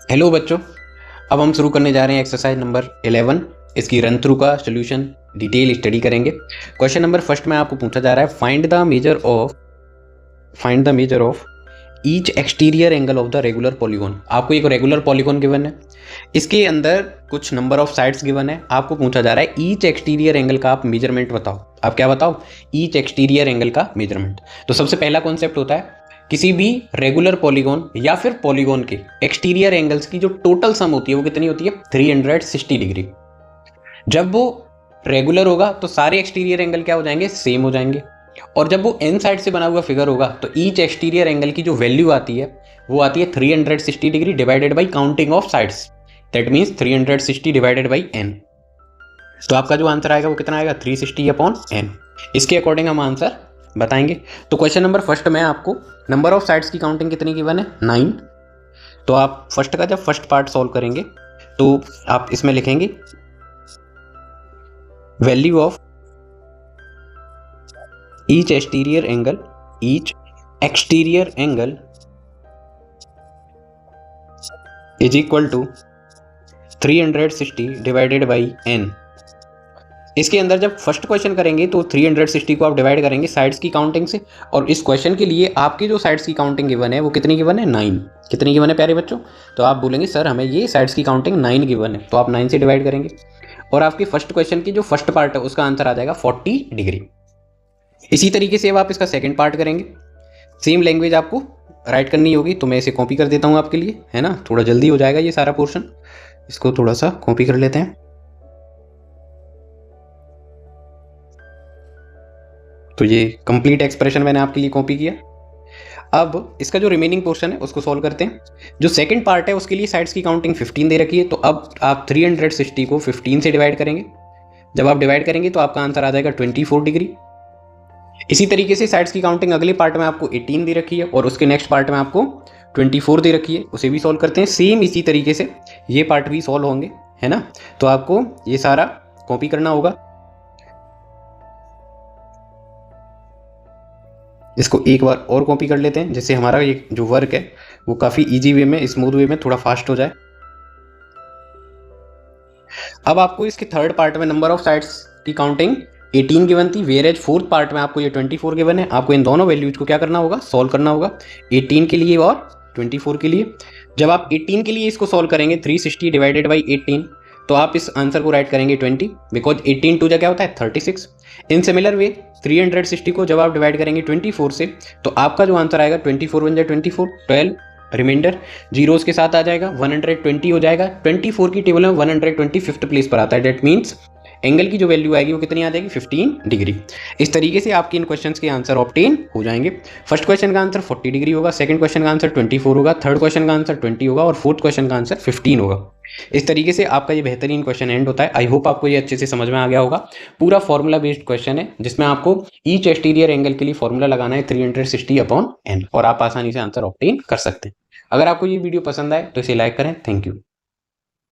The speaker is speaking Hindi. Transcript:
हेलो बच्चों, अब हम शुरू करने जा रहे हैं एक्सरसाइज नंबर 11। इसकी रन थ्रू का सोल्यूशन डिटेल स्टडी करेंगे। क्वेश्चन नंबर फर्स्ट में आपको पूछा जा रहा है find the measure of each exterior angle of the regular polygon. आपको एक रेगुलर पॉलीगॉन गिवन है, इसके अंदर कुछ नंबर ऑफ साइड्स गिवन है। आपको पूछा जा रहा है ईच एक्सटीरियर एंगल का आप मेजरमेंट बताओ। आप क्या बताओ? ईच एक्सटीरियर एंगल का मेजरमेंट। तो सबसे पहला कॉन्सेप्ट होता है किसी भी रेगुलर पॉलीगॉन या फिर पॉलीगॉन के एक्सटीरियर एंगल्स की जो टोटल सम होती है वो कितनी होती है? 360 डिग्री। जब वो रेगुलर होगा तो सारे एक्सटीरियर एंगल क्या हो जाएंगे? सेम हो जाएंगे। और जब वो एन साइड से बना हुआ फिगर होगा तो ईच एक्सटीरियर एंगल की जो वैल्यू आती है वो आती है 360 degree divided by counting of sides. That means 360 divided by n. तो आपका जो आंसर आएगा वो कितना आएगा? 360 अपॉन एन। इसके अकॉर्डिंग हम आंसर बताएंगे। तो क्वेश्चन नंबर फर्स्ट में आपको नंबर ऑफ साइड्स की काउंटिंग कितनी गिवन है? 9। तो आप फर्स्ट का जब फर्स्ट पार्ट सॉल्व करेंगे तो आप इसमें लिखेंगे value of each exterior angle is equal to 360 divided by n. इसके अंदर जब फर्स्ट क्वेश्चन करेंगे तो 360 को आप डिवाइड करेंगे साइड्स की काउंटिंग से, और इस क्वेश्चन के लिए आपकी जो साइड्स की काउंटिंग गिवन है वो कितनी गिवन है? 9। कितनी गिवन है प्यारे बच्चों? तो आप बोलेंगे सर हमें ये साइड्स की काउंटिंग 9 गिवन है, तो आप 9 से डिवाइड करेंगे और आपके फर्स्ट क्वेश्चन की जो फर्स्ट पार्ट है उसका आंसर आ जाएगा 40 डिग्री। इसी तरीके से अब आप इसका सेकेंड पार्ट करेंगे। सेम लैंग्वेज आपको राइट करनी होगी, तो मैं इसे कॉपी कर देता हूँ आपके लिए, है ना, थोड़ा जल्दी हो जाएगा ये सारा पोर्शन। इसको थोड़ा सा कॉपी कर लेते हैं। तो ये कंप्लीट एक्सप्रेशन मैंने आपके लिए कॉपी किया। अब इसका जो रिमेनिंग पोर्शन है उसको सॉल्व करते हैं। जो सेकंड पार्ट है उसके लिए साइड्स की काउंटिंग 15 दे रखी है, तो अब आप 360 को 15 से डिवाइड करेंगे। जब आप डिवाइड करेंगे तो आपका आंसर आ जाएगा 24 डिग्री। इसी तरीके से साइड्स की काउंटिंग अगले पार्ट में आपको 18 दे रखी है और उसके नेक्स्ट पार्ट में आपको 24 दे रखी है, उसे भी सॉल्व करते हैं। सेम इसी तरीके से ये पार्ट भी सॉल्व होंगे, है ना। तो आपको ये सारा कॉपी करना होगा। इसको एक बार और कॉपी कर लेते हैं जिससे हमारा ये जो वर्क है वो काफ़ी इजी वे में, स्मूथ वे में थोड़ा फास्ट हो जाए। अब आपको इसके थर्ड पार्ट में नंबर ऑफ साइड्स की काउंटिंग 18 गिवन थी, वेयर एज फोर्थ पार्ट में आपको ये 24 गिवन है। आपको इन दोनों वैल्यूज को क्या करना होगा? सॉल्व करना होगा, 18 के लिए और 24 के लिए। जब आप 18 के लिए इसको सॉल्व करेंगे 360 डिवाइडेड बाई 18, तो आप इस आंसर को राइट करेंगे 20, बिकॉज 18 टू क्या होता है? 36। इन सिमिलर वे 360 को जब आप डिवाइड करेंगे 24 से तो आपका जो आंसर आएगा 24 बन जाए 24, 12 रिमाइंडर जीरोस के साथ आ जाएगा, 120 हो जाएगा। 24 की टेबल में 125th प्लेस पर आता है। डेट मीन्स एंगल की जो वैल्यू आएगी वो कितनी आ जाएगी? 15 डिग्री। इस तरीके से आपके इन क्वेश्चंस के आंसर ऑब्टेन हो जाएंगे। फर्स्ट क्वेश्चन का आंसर 40 डिग्री होगा, सेकंड क्वेश्चन का आंसर 24 होगा, थर्ड क्वेश्चन का आंसर 20 होगा और फोर्थ क्वेश्चन का आंसर 15 होगा। इस तरीके से आपका ये बेहतरीन क्वेश्चन एंड होता है। आई होप आपको ये अच्छे से समझ में आ गया होगा। पूरा फॉर्मूला बेस्ड क्वेश्चन है जिसमें आपको ईच एक्सटीरियर एंगल के लिए फॉर्मूला लगाना है 360 अपॉन एन, और आप आसानी से आंसर ऑब्टेन कर सकते हैं। अगर आपको ये वीडियो पसंद आए तो इसे लाइक करें। Thank you.